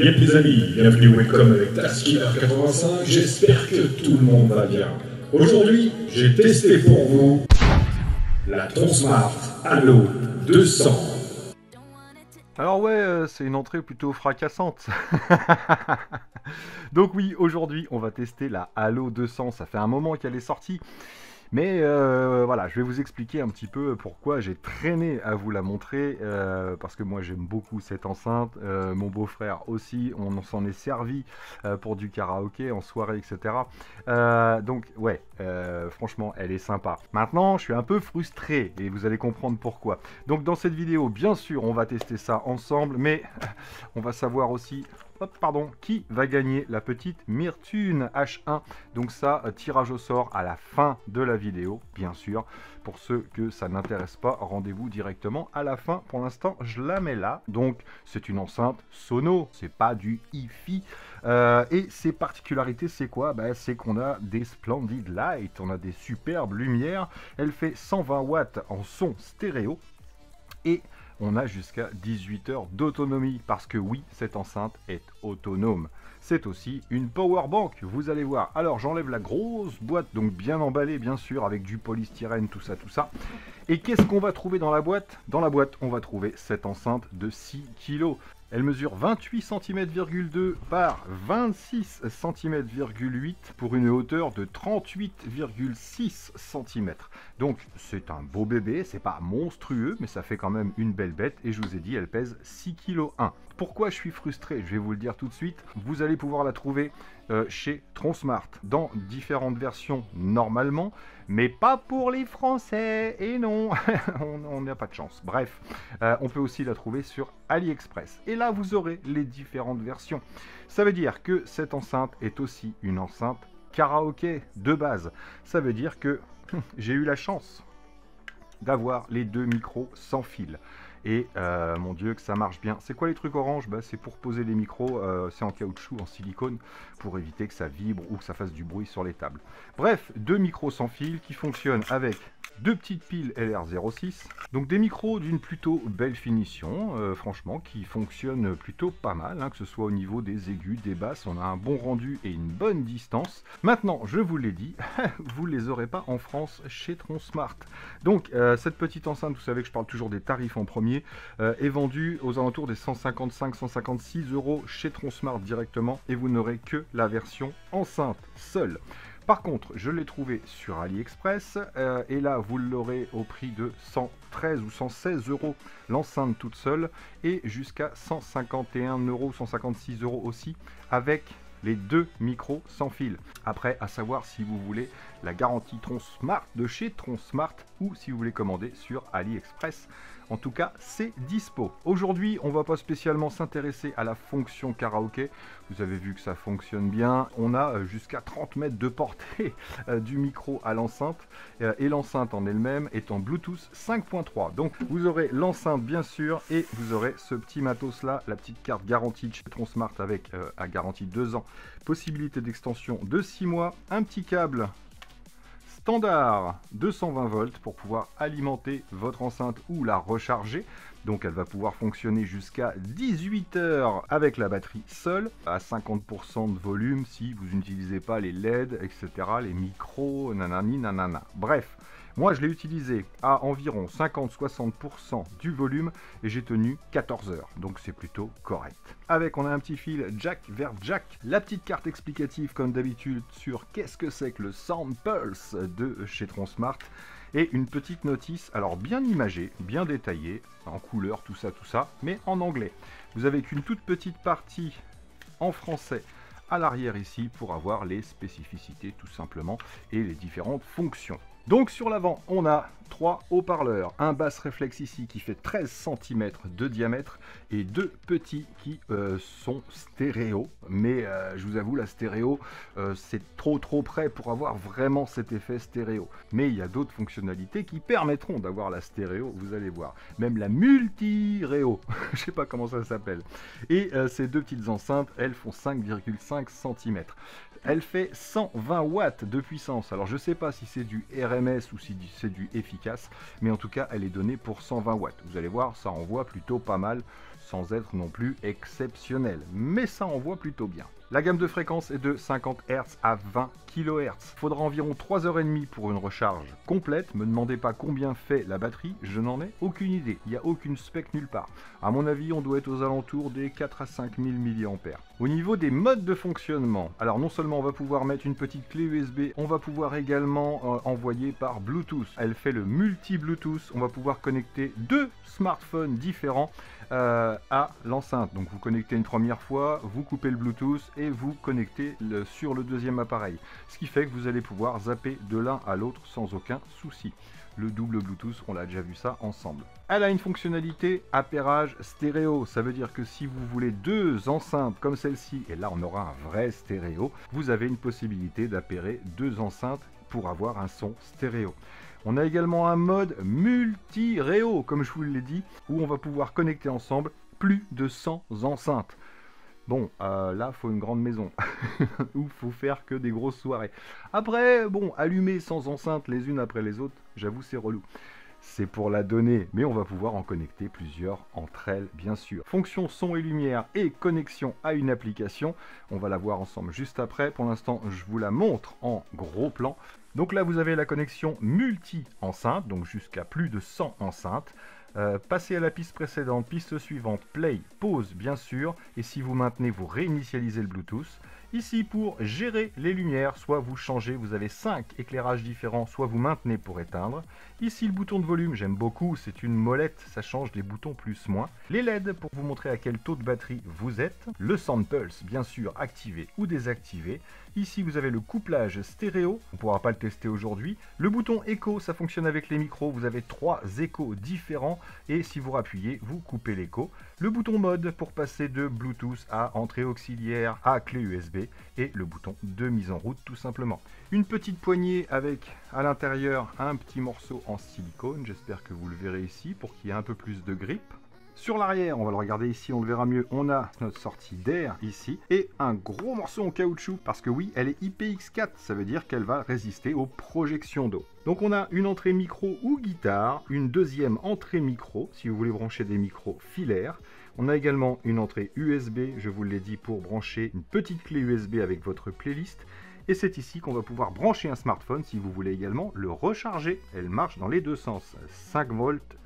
Yep les amis, bienvenue au Webcom avec Taskiller 85, j'espère que tout le monde va bien. Aujourd'hui, j'ai testé pour vous la Tronsmart Halo 200. Alors ouais, c'est une entrée plutôt fracassante. Donc oui, aujourd'hui, on va tester la Halo 200. Ça fait un moment qu'elle est sortie. Mais voilà, je vais vous expliquer un petit peu pourquoi j'ai traîné à vous la montrer, parce que moi j'aime beaucoup cette enceinte, mon beau-frère aussi, on s'en est servi pour du karaoké en soirée, etc. Donc ouais, franchement elle est sympa. Maintenant je suis un peu frustré et vous allez comprendre pourquoi. Donc dans cette vidéo, bien sûr on va tester ça ensemble, mais on va savoir aussi... Hop, pardon, qui va gagner la petite Myrtune H1. Donc ça, tirage au sort à la fin de la vidéo, bien sûr. Pour ceux que ça n'intéresse pas, rendez-vous directement à la fin. Pour l'instant, je la mets là. Donc, c'est une enceinte sono, c'est pas du hi-fi. Et ses particularités, c'est quoi? C'est qu'on a des splendid lights, on a des superbes lumières. Elle fait 120 watts en son stéréo. Et on a jusqu'à 18 heures d'autonomie, parce que oui, cette enceinte est autonome. C'est aussi une power bank, vous allez voir. Alors j'enlève la grosse boîte, donc bien emballée bien sûr, avec du polystyrène, tout ça, tout ça. Et qu'est-ce qu'on va trouver dans la boîte? Dans la boîte, on va trouver cette enceinte de 6 kg. Elle mesure 28 cm,2 par 26 cm,8 pour une hauteur de 38,6 cm. Donc c'est un beau bébé, c'est pas monstrueux, mais ça fait quand même une belle bête. Et je vous ai dit, elle pèse 6,1 kg. Pourquoi je suis frustré? Je vais vous le dire tout de suite. Vous allez pouvoir la trouver chez Tronsmart dans différentes versions normalement, mais pas pour les Français. Et non, on n'a pas de chance. Bref, on peut aussi la trouver sur AliExpress. Et là, vous aurez les différentes versions. Ça veut dire que cette enceinte est aussi une enceinte karaoké de base. Ça veut dire que j'ai eu la chance d'avoir les deux micros sans fil. Et mon Dieu que ça marche bien. C'est quoi les trucs orange? C'est pour poser les micros, c'est en caoutchouc, en silicone, pour éviter que ça vibre ou que ça fasse du bruit sur les tables. Bref, deux micros sans fil qui fonctionnent avec deux petites piles LR06. Donc des micros d'une plutôt belle finition, franchement, qui fonctionnent plutôt pas mal, hein, que ce soit au niveau des aigus, des basses, on a un bon rendu et une bonne distance. Maintenant, je vous l'ai dit, vous ne les aurez pas en France chez Tronsmart. Donc cette petite enceinte, vous savez que je parle toujours des tarifs en premier, est vendue aux alentours des 155-156 € chez Tronsmart directement, et vous n'aurez que la version enceinte seule. Par contre, je l'ai trouvé sur AliExpress, et là, vous l'aurez au prix de 113 ou 116 € l'enceinte toute seule, et jusqu'à 151 €, 156 € aussi, avec les deux micros sans fil. Après, à savoir si vous voulez la garantie Tronsmart de chez Tronsmart, ou si vous voulez commander sur AliExpress. En tout cas, c'est dispo. Aujourd'hui, on va pas spécialement s'intéresser à la fonction karaoké. Vous avez vu que ça fonctionne bien. On a jusqu'à 30 mètres de portée du micro à l'enceinte. Et l'enceinte en elle-même est en Bluetooth 5.3. Donc, vous aurez l'enceinte, bien sûr, et vous aurez ce petit matos-là, la petite carte garantie de chez Tronsmart avec à garantie 2 ans. Possibilité d'extension de 6 mois. Un petit câble standard 220 volts pour pouvoir alimenter votre enceinte ou la recharger. Donc elle va pouvoir fonctionner jusqu'à 18 heures avec la batterie seule, à 50% de volume si vous n'utilisez pas les LED, etc., les micros, nanani, nanana. Bref, moi je l'ai utilisé à environ 50-60% du volume et j'ai tenu 14 heures, donc c'est plutôt correct. Avec, on a un petit fil jack vers jack, la petite carte explicative comme d'habitude sur qu'est-ce que c'est que le Sound Pulse de chez Tronsmart, et une petite notice, alors bien imagée, bien détaillée, en couleur, tout ça, mais en anglais. Vous avez qu'une toute petite partie en français à l'arrière ici pour avoir les spécificités tout simplement et les différentes fonctions. Donc sur l'avant, on a 3 haut-parleurs, un basse réflexe ici qui fait 13 cm de diamètre et deux petits qui sont stéréo. Mais je vous avoue, la stéréo, c'est trop près pour avoir vraiment cet effet stéréo. Mais il y a d'autres fonctionnalités qui permettront d'avoir la stéréo, vous allez voir. Même la multi-réo, je sais pas comment ça s'appelle. Et ces deux petites enceintes, elles font 5,5 cm. Elle fait 120 watts de puissance. Alors je ne sais pas si c'est du RMS ou si c'est du efficace, mais en tout cas elle est donnée pour 120 watts. Vous allez voir, ça envoie plutôt pas mal. sans être non plus exceptionnel. Mais ça envoie plutôt bien. La gamme de fréquences est de 50 Hz à 20 kHz. Faudra environ 3h30 pour une recharge complète. Me demandez pas combien fait la batterie, je n'en ai aucune idée. Il n'y a aucune spec nulle part. À mon avis, on doit être aux alentours des 4 à 5000 mAh. Au niveau des modes de fonctionnement, alors non seulement on va pouvoir mettre une petite clé USB, on va pouvoir également envoyer par Bluetooth. Elle fait le multi-Bluetooth. On va pouvoir connecter 2 smartphones différents à l'enceinte. Donc vous connectez une première fois, vous coupez le Bluetooth et vous connectez sur le deuxième appareil. Ce qui fait que vous allez pouvoir zapper de l'un à l'autre sans aucun souci. Le double Bluetooth, on l'a déjà vu ça ensemble. Elle a une fonctionnalité appairage stéréo. Ça veut dire que si vous voulez 2 enceintes comme celle-ci, et là on aura un vrai stéréo, vous avez une possibilité d'appairer 2 enceintes pour avoir un son stéréo. On a également un mode multi-réo, comme je vous l'ai dit, où on va pouvoir connecter ensemble plus de 100 enceintes. Bon, là, faut une grande maison, où faut faire que des grosses soirées. Après, bon, allumer 100 enceintes les unes après les autres, j'avoue, c'est relou. C'est pour la donnée, mais on va pouvoir en connecter plusieurs entre elles, bien sûr. Fonction son et lumière et connexion à une application, on va la voir ensemble juste après. Pour l'instant, je vous la montre en gros plan. Donc là, vous avez la connexion multi-enceinte, donc jusqu'à plus de 100 enceintes. Passez à la piste précédente, piste suivante, play, pause bien sûr, et si vous maintenez, vous réinitialisez le Bluetooth. Ici pour gérer les lumières, soit vous changez, vous avez 5 éclairages différents, soit vous maintenez pour éteindre. Ici le bouton de volume, j'aime beaucoup, c'est une molette, ça change les boutons plus-moins. Les LED pour vous montrer à quel taux de batterie vous êtes. Le Sound Pulse, bien sûr, activé ou désactivé. Ici vous avez le couplage stéréo, on ne pourra pas le tester aujourd'hui. Le bouton écho, ça fonctionne avec les micros, vous avez 3 échos différents et si vous rappuyez, vous coupez l'écho. Le bouton mode pour passer de Bluetooth à entrée auxiliaire à clé USB et le bouton de mise en route tout simplement. Une petite poignée avec à l'intérieur un petit morceau en silicone, j'espère que vous le verrez ici pour qu'il y ait un peu plus de grip. Sur l'arrière, on va le regarder ici, on le verra mieux, on a notre sortie d'air ici et un gros morceau en caoutchouc parce que oui, elle est IPX4, ça veut dire qu'elle va résister aux projections d'eau. Donc on a une entrée micro ou guitare, une deuxième entrée micro si vous voulez brancher des micros filaires. On a également une entrée USB, je vous l'ai dit, pour brancher une petite clé USB avec votre playlist. Et c'est ici qu'on va pouvoir brancher un smartphone si vous voulez également le recharger. Elle marche dans les deux sens, 5 volts,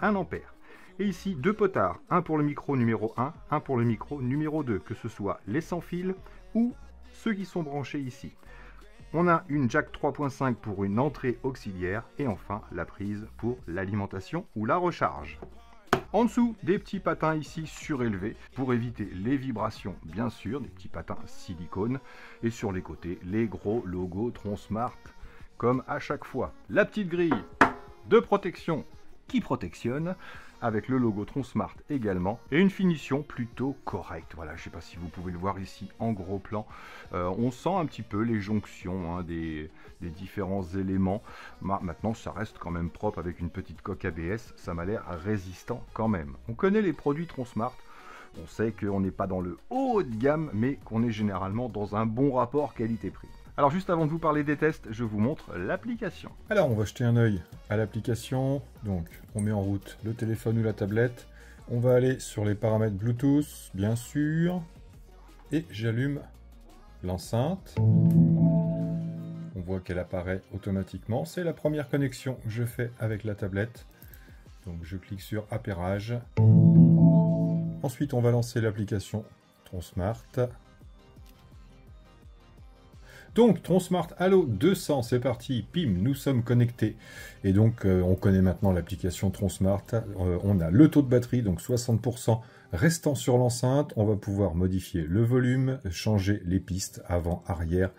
1 ampère. Et ici, 2 potards, un pour le micro numéro 1, un pour le micro numéro 2, que ce soit les sans fil ou ceux qui sont branchés ici. On a une jack 3.5 pour une entrée auxiliaire et enfin la prise pour l'alimentation ou la recharge. En dessous, des petits patins ici surélevés pour éviter les vibrations, bien sûr, des petits patins silicone. Et sur les côtés, les gros logos Tronsmart, comme à chaque fois. La petite grille de protection qui protectionne, avec le logo Tronsmart également, et une finition plutôt correcte. Voilà, je ne sais pas si vous pouvez le voir ici en gros plan. On sent un petit peu les jonctions des différents éléments. Maintenant, ça reste quand même propre avec une petite coque ABS. Ça m'a l'air résistant quand même. On connaît les produits Tronsmart. On sait qu'on n'est pas dans le haut de gamme, mais qu'on est généralement dans un bon rapport qualité-prix. Alors juste avant de vous parler des tests, je vous montre l'application. Alors on va jeter un œil à l'application. Donc on met en route le téléphone ou la tablette. On va aller sur les paramètres Bluetooth, bien sûr. Et j'allume l'enceinte. On voit qu'elle apparaît automatiquement. C'est la première connexion que je fais avec la tablette. Donc je clique sur appairage. Ensuite on va lancer l'application Tronsmart. Donc, Tronsmart Allo 200, c'est parti, pim, nous sommes connectés. Et donc, on connaît maintenant l'application Tronsmart. On a le taux de batterie, donc 60% restant sur l'enceinte. On va pouvoir modifier le volume, changer les pistes avant, arrière,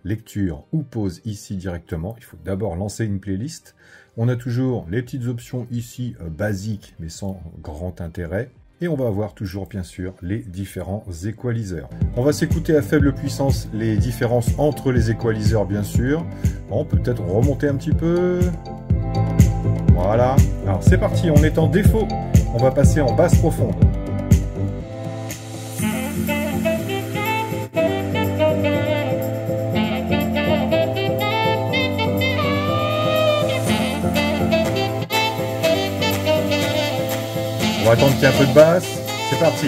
lecture ou pause ici directement. Il faut d'abord lancer une playlist. On a toujours les petites options ici basiques, mais sans grand intérêt. Et on va avoir toujours, bien sûr, les différents équaliseurs. On va s'écouter à faible puissance les différences entre les équaliseurs, bien sûr. On peut peut-être remonter un petit peu. Voilà. Alors, c'est parti, on est en défaut. On va passer en basse profonde. va attendre qu'il y ait un peu de basse. C'est parti.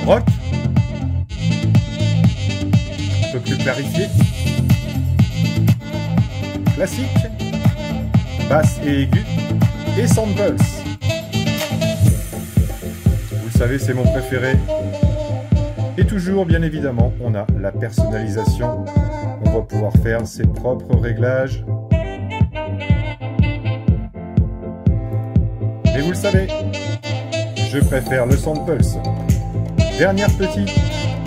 Rock. Un peu plus clarifié. Classique. Basse et aiguë. Et samples. Vous le savez, c'est mon préféré. Et toujours, bien évidemment, on a la personnalisation. On va pouvoir faire ses propres réglages. Et vous le savez, je préfère le samples. Dernière petite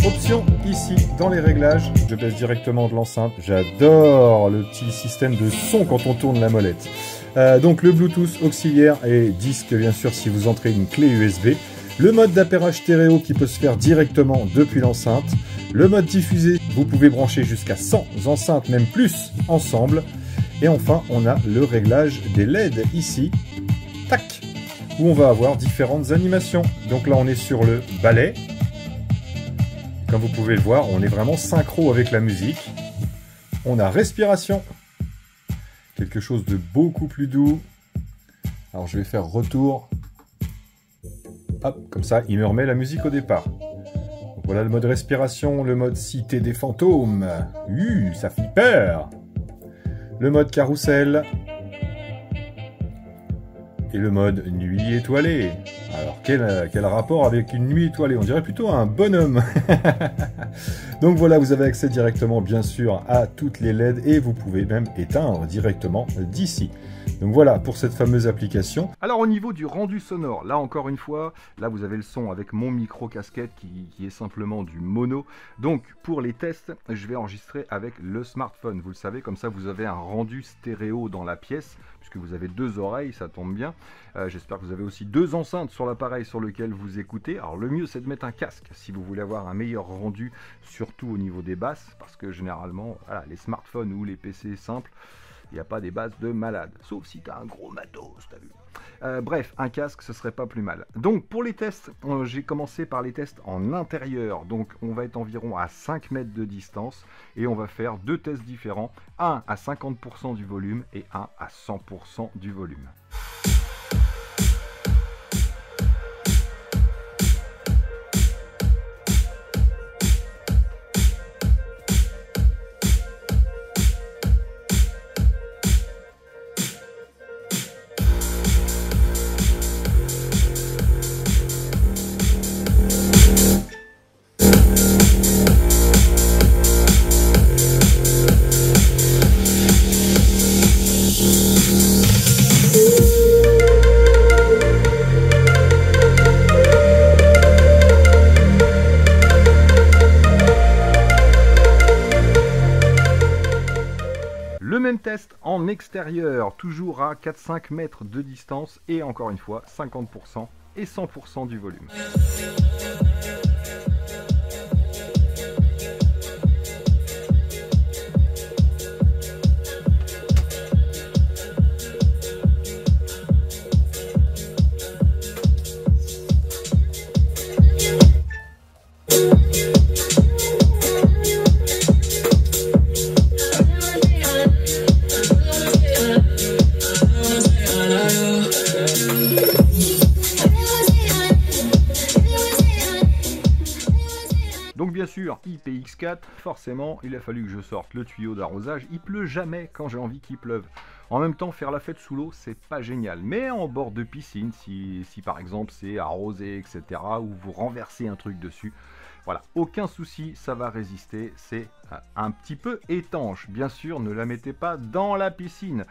option ici dans les réglages. Je baisse directement de l'enceinte. J'adore le petit système de son quand on tourne la molette. Donc le Bluetooth auxiliaire et disque, bien sûr, si vous entrez une clé USB. Le mode d'appairage stéréo qui peut se faire directement depuis l'enceinte. Le mode diffusé, vous pouvez brancher jusqu'à 100 enceintes, même plus, ensemble. Et enfin, on a le réglage des LED ici. Tac, où on va avoir différentes animations. Donc là, on est sur le ballet. Comme vous pouvez le voir, on est vraiment synchro avec la musique. On a respiration. Quelque chose de beaucoup plus doux. Alors, je vais faire retour. Hop, comme ça, il me remet la musique au départ. Donc voilà le mode respiration, le mode cité des fantômes. Ça fait peur. Le mode carrousel. Et le mode nuit étoilée. Alors, quel rapport avec une nuit étoilée? On dirait plutôt un bonhomme. Donc voilà, vous avez accès directement, bien sûr, à toutes les LED et vous pouvez même éteindre directement d'ici. Donc voilà pour cette fameuse application. Alors au niveau du rendu sonore, là encore une fois, là vous avez le son avec mon micro casquette qui est simplement du mono. Donc pour les tests, je vais enregistrer avec le smartphone. Vous le savez, comme ça vous avez un rendu stéréo dans la pièce, puisque vous avez deux oreilles, ça tombe bien. J'espère que vous avez aussi deux enceintes sur l'appareil sur lequel vous écoutez. Alors le mieux c'est de mettre un casque si vous voulez avoir un meilleur rendu, surtout au niveau des basses, parce que généralement, voilà, les smartphones ou les PC simples, il n'y a pas des basses de malade, sauf si tu as un gros matos, t'as vu. Bref, un casque, ce serait pas plus mal. Donc pour les tests, j'ai commencé par les tests en intérieur. Donc on va être environ à 5 mètres de distance et on va faire deux tests différents. Un à 50% du volume et un à 100% du volume. Le même test en extérieur, toujours à 4-5 mètres de distance et encore une fois 50% et 100% du volume. Donc bien sûr, IPX4, forcément, il a fallu que je sorte le tuyau d'arrosage. Il pleut jamais quand j'ai envie qu'il pleuve. En même temps, faire la fête sous l'eau, c'est pas génial. Mais en bord de piscine, si par exemple c'est arrosé, etc., ou vous renversez un truc dessus, voilà, aucun souci, ça va résister. C'est un petit peu étanche. Bien sûr, ne la mettez pas dans la piscine.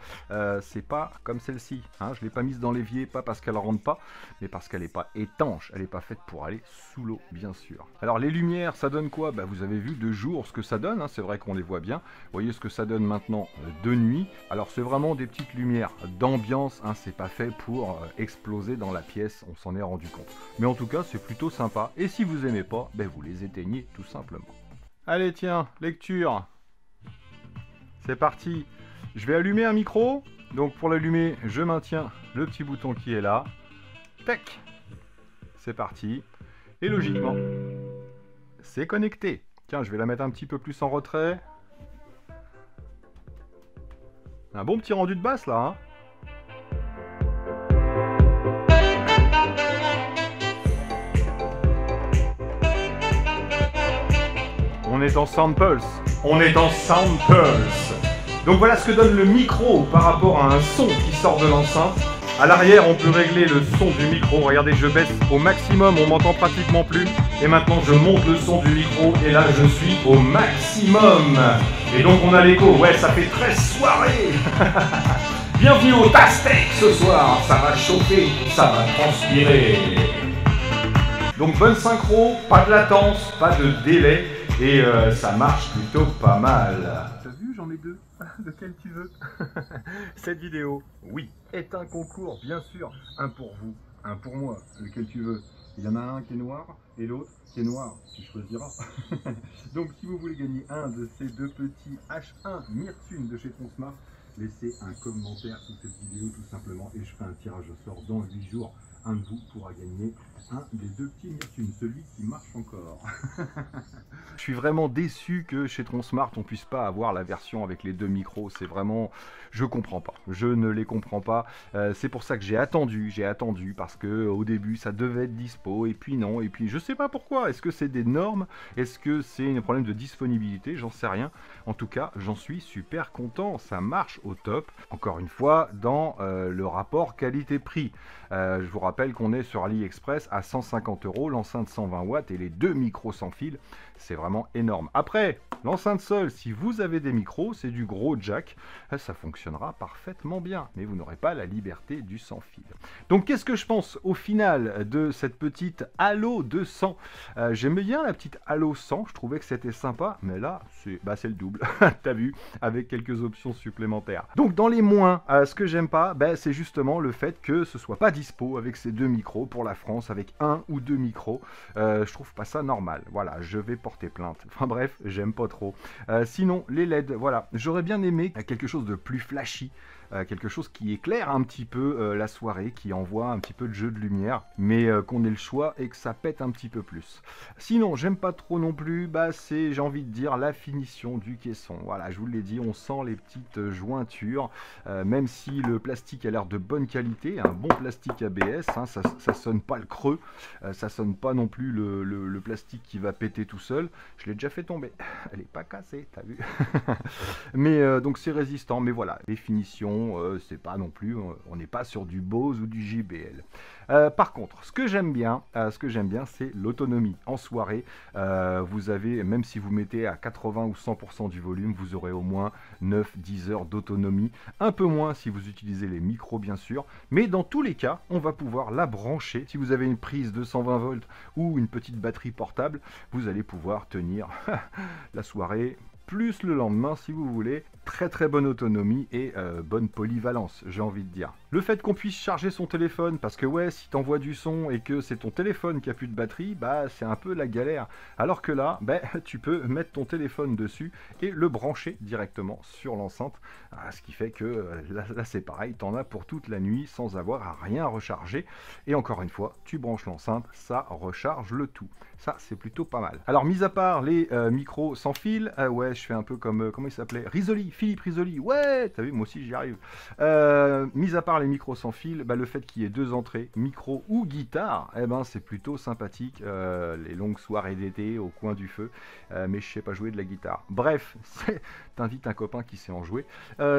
C'est pas comme celle-ci. Hein. Je l'ai pas mise dans l'évier, pas parce qu'elle rentre pas, mais parce qu'elle n'est pas étanche. Elle n'est pas faite pour aller sous l'eau, bien sûr. Alors les lumières, ça donne quoi? Bah, vous avez vu de jour ce que ça donne. Hein. C'est vrai qu'on les voit bien. Vous voyez ce que ça donne maintenant de nuit. Alors c'est vraiment des petites lumières d'ambiance. Hein. C'est pas fait pour exploser dans la pièce. On s'en est rendu compte. Mais en tout cas, c'est plutôt sympa. Et si vous aimez pas, ben, vous les éteignez tout simplement. Allez tiens, lecture. C'est parti. Je vais allumer un micro. Donc pour l'allumer, je maintiens le petit bouton qui est là. Tac. C'est parti. Et logiquement, c'est connecté. Tiens, je vais la mettre un petit peu plus en retrait. Un bon petit rendu de basse là, hein. On est en Sound Pulse. On est en Sound Pulse. Donc voilà ce que donne le micro par rapport à un son qui sort de l'enceinte. À l'arrière, on peut régler le son du micro. Regardez, je baisse au maximum, on m'entend pratiquement plus. Et maintenant, je monte le son du micro et là, je suis au maximum. Et donc, on a l'écho. Ouais, ça fait très soirée. Bienvenue au Tastek ce soir. Ça va chauffer, ça va transpirer. Donc, bonne synchro, pas de latence, pas de délai. Et ça marche plutôt pas mal. T'as vu, j'en ai deux. Lequel tu veux? Cette vidéo, oui, est un concours, bien sûr. Un pour vous, un pour moi. Lequel tu veux? Il y en a un qui est noir et l'autre qui est noir. Tu choisiras. Donc, si vous voulez gagner un de ces deux petits H1 Myrtune de chez Tronsmart, laissez un commentaire sous cette vidéo tout simplement et je ferai un tirage au sort dans 8 jours. Un de vous pourra gagner un des deux petits Myrtune, celui qui marche encore. Je suis vraiment déçu que chez Tronsmart on puisse pas avoir la version avec les deux micros. C'est vraiment, je comprends pas. Je ne les comprends pas. C'est pour ça que j'ai attendu parce que au début ça devait être dispo et puis non et puis je sais pas pourquoi. Est-ce que c'est des normes? Est-ce que c'est un problème de disponibilité? J'en sais rien. En tout cas, j'en suis super content. Ça marche au top. Encore une fois, dans le rapport qualité-prix. Je vous rappelle qu'on est sur AliExpress à 150 €, l'enceinte 120 watts et les deux micros sans fil. C'est vraiment énorme. Après, l'enceinte seule, si vous avez des micros, c'est du gros jack, ça fonctionnera parfaitement bien, mais vous n'aurez pas la liberté du sans fil. Donc qu'est-ce que je pense au final de cette petite Halo 200? J'aimais bien la petite Halo 100, je trouvais que c'était sympa, mais là, c'est le double, t'as vu, avec quelques options supplémentaires. Donc dans les moins, ce que j'aime pas, c'est justement le fait que ce soit pas dispo avec ces deux micros pour la France, avec un ou deux micros. Je trouve pas ça normal. Voilà, je vais porter plainte. Enfin bref, j'aime pas trop. Sinon, les LED, voilà. J'aurais bien aimé quelque chose de plus flashy. Quelque chose qui éclaire un petit peu la soirée, qui envoie un petit peu de jeu de lumière, mais qu'on ait le choix et que ça pète un petit peu plus. Sinon, j'aime pas trop non plus, c'est, j'ai envie de dire, la finition du caisson. Voilà, je vous l'ai dit, on sent les petites jointures, même si le plastique a l'air de bonne qualité, un bon plastique ABS, hein, ça sonne pas le creux, ça sonne pas non plus le plastique qui va péter tout seul. Je l'ai déjà fait tomber, elle est pas cassée, t'as vu. Mais donc c'est résistant, mais voilà, les finitions, c'est pas non plus, on n'est pas sur du Bose ou du JBL. Par contre, ce que j'aime bien, c'est l'autonomie. En soirée, vous avez, même si vous mettez à 80 ou 100% du volume, vous aurez au moins 9-10 heures d'autonomie. Un peu moins si vous utilisez les micros, bien sûr. Mais dans tous les cas, on va pouvoir la brancher. Si vous avez une prise de 120 volts ou une petite batterie portable, vous allez pouvoir tenir la soirée, plus le lendemain si vous voulez. Très très bonne autonomie et bonne polyvalence, j'ai envie de dire. Le fait qu'on puisse charger son téléphone, parce que ouais, si t'envoies du son et que c'est ton téléphone qui a plus de batterie, c'est un peu la galère. Alors que là, tu peux mettre ton téléphone dessus et le brancher directement sur l'enceinte. Ce qui fait que là c'est pareil, t'en as pour toute la nuit sans avoir à rien recharger. Et encore une fois, tu branches l'enceinte, ça recharge le tout. Ça, c'est plutôt pas mal. Alors, mis à part les micros sans fil, ouais, je fais un peu comme, comment il s'appelait, Risoli, Philippe Risoli, ouais, t'as vu, moi aussi j'y arrive. Mis à part les micros sans fil, le fait qu'il y ait deux entrées, micro ou guitare, c'est plutôt sympathique, les longues soirées d'été au coin du feu, mais je sais pas jouer de la guitare. Bref, t'invites un copain qui sait en jouer,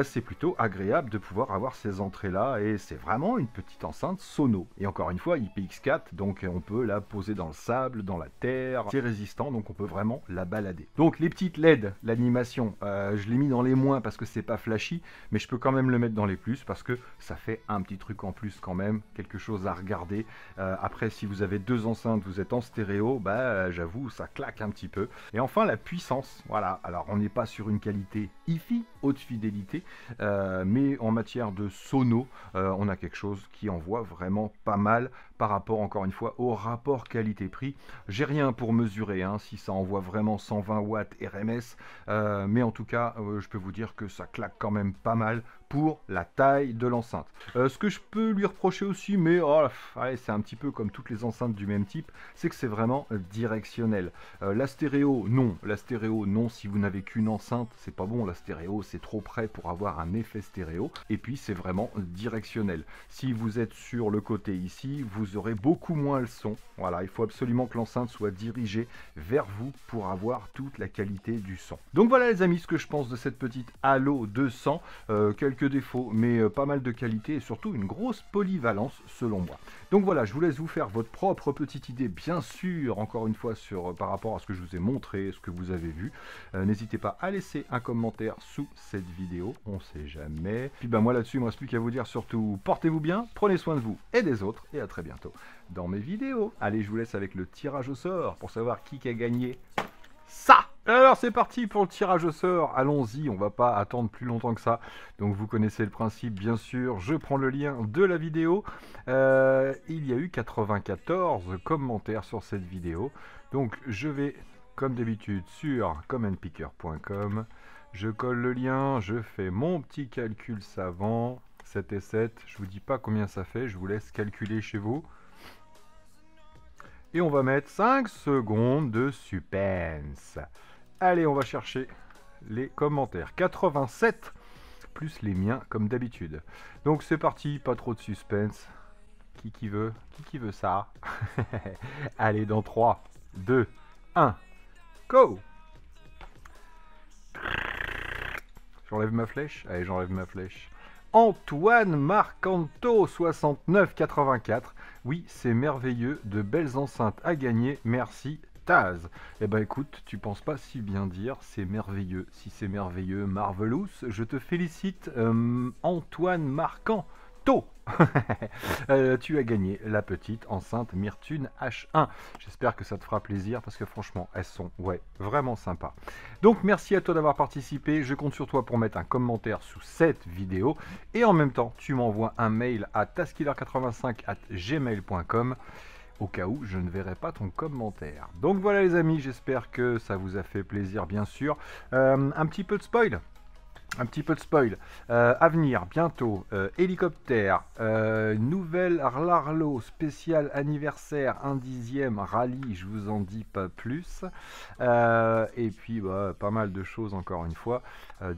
c'est plutôt agréable de pouvoir avoir ces entrées-là, et c'est vraiment une petite enceinte sono. Et encore une fois, IPX4, donc on peut la poser dans le sable, dans la terre, c'est résistant, donc on peut vraiment la balader. Donc les petites LED, l'animation, je l'ai mis dans les moins parce que c'est pas flashy, mais je peux quand même le mettre dans les plus parce que ça fait un petit truc en plus quand même, quelque chose à regarder. Après, si vous avez deux enceintes, vous êtes en stéréo, j'avoue, ça claque un petit peu. Et enfin, la puissance, voilà. Alors, on n'est pas sur une qualité hi-fi, haute fidélité, mais en matière de sono, on a quelque chose qui envoie vraiment pas mal par rapport, encore une fois, au rapport qualité-prix. J'ai rien pour mesurer si ça envoie vraiment 120 watts RMS, mais en tout cas, je peux vous dire que ça claque quand même pas mal pour la taille de l'enceinte. Ce que je peux lui reprocher aussi, mais c'est un petit peu comme toutes les enceintes du même type, c'est que c'est vraiment directionnel. La stéréo, non, si vous n'avez qu'une enceinte, c'est pas bon, la stéréo, c'est trop près pour avoir un effet stéréo, et puis c'est vraiment directionnel. Si vous êtes sur le côté ici, vous aurez beaucoup moins le son. Voilà, il faut absolument que l'enceinte soit dirigée vers vous pour avoir toute la qualité du son. Donc voilà les amis, ce que je pense de cette petite Halo 200, quelques défauts, mais pas mal de qualité et surtout une grosse polyvalence selon moi. Donc voilà, je vous laisse vous faire votre propre petite idée, bien sûr, encore une fois, par rapport à ce que je vous ai montré, ce que vous avez vu. N'hésitez pas à laisser un commentaire sous cette vidéo, on sait jamais. Puis moi là-dessus, il ne me reste plus qu'à vous dire surtout, portez-vous bien, prenez soin de vous et des autres, et à très bientôt dans mes vidéos. Allez, je vous laisse avec le tirage au sort pour savoir qui a gagné ça. Alors c'est parti pour le tirage au sort, allons-y, on va pas attendre plus longtemps que ça. Donc vous connaissez le principe bien sûr, je prends le lien de la vidéo. Il y a eu 94 commentaires sur cette vidéo. Donc je vais comme d'habitude sur commentpicker.com, je colle le lien, je fais mon petit calcul savant, 7 et 7, je vous dis pas combien ça fait, je vous laisse calculer chez vous. Et on va mettre 5 secondes de suspense. Allez, on va chercher les commentaires. 87 plus les miens comme d'habitude. Donc c'est parti, pas trop de suspense. Qui veut ça? Allez, dans 3, 2, 1, go! J'enlève ma flèche? Allez, j'enlève ma flèche. Antoine Marcanto 6984. Oui, c'est merveilleux, de belles enceintes à gagner, merci Taz. Eh ben écoute, tu penses pas si bien dire, c'est merveilleux. Si c'est merveilleux, marvelous, je te félicite Antoine Marcanto. Tu as gagné la petite enceinte Myrtune H1. J'espère que ça te fera plaisir parce que franchement, elles sont vraiment sympas. Donc merci à toi d'avoir participé. Je compte sur toi pour mettre un commentaire sous cette vidéo. Et en même temps, tu m'envoies un mail à taskiller85@gmail.com au cas où je ne verrai pas ton commentaire. Donc voilà les amis, j'espère que ça vous a fait plaisir bien sûr. Un petit peu de spoil. À venir bientôt, hélicoptère, nouvelle Larlo spécial anniversaire 1/10e rallye, je vous en dis pas plus, et puis pas mal de choses encore une fois,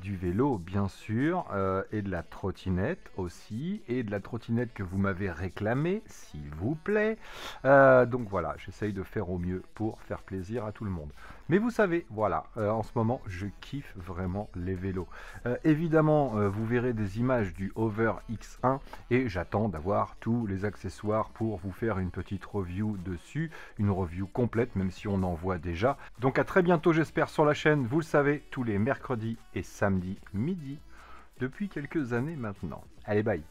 du vélo bien sûr, et de la trottinette aussi, et de la trottinette que vous m'avez réclamée s'il vous plaît, donc voilà, j'essaye de faire au mieux pour faire plaisir à tout le monde. Mais vous savez, voilà, en ce moment, je kiffe vraiment les vélos. Évidemment, vous verrez des images du Hover X1 et j'attends d'avoir tous les accessoires pour vous faire une petite review dessus, une review complète, même si on en voit déjà. Donc à très bientôt, j'espère, sur la chaîne. Vous le savez, tous les mercredis et samedis midi, depuis quelques années maintenant. Allez, bye!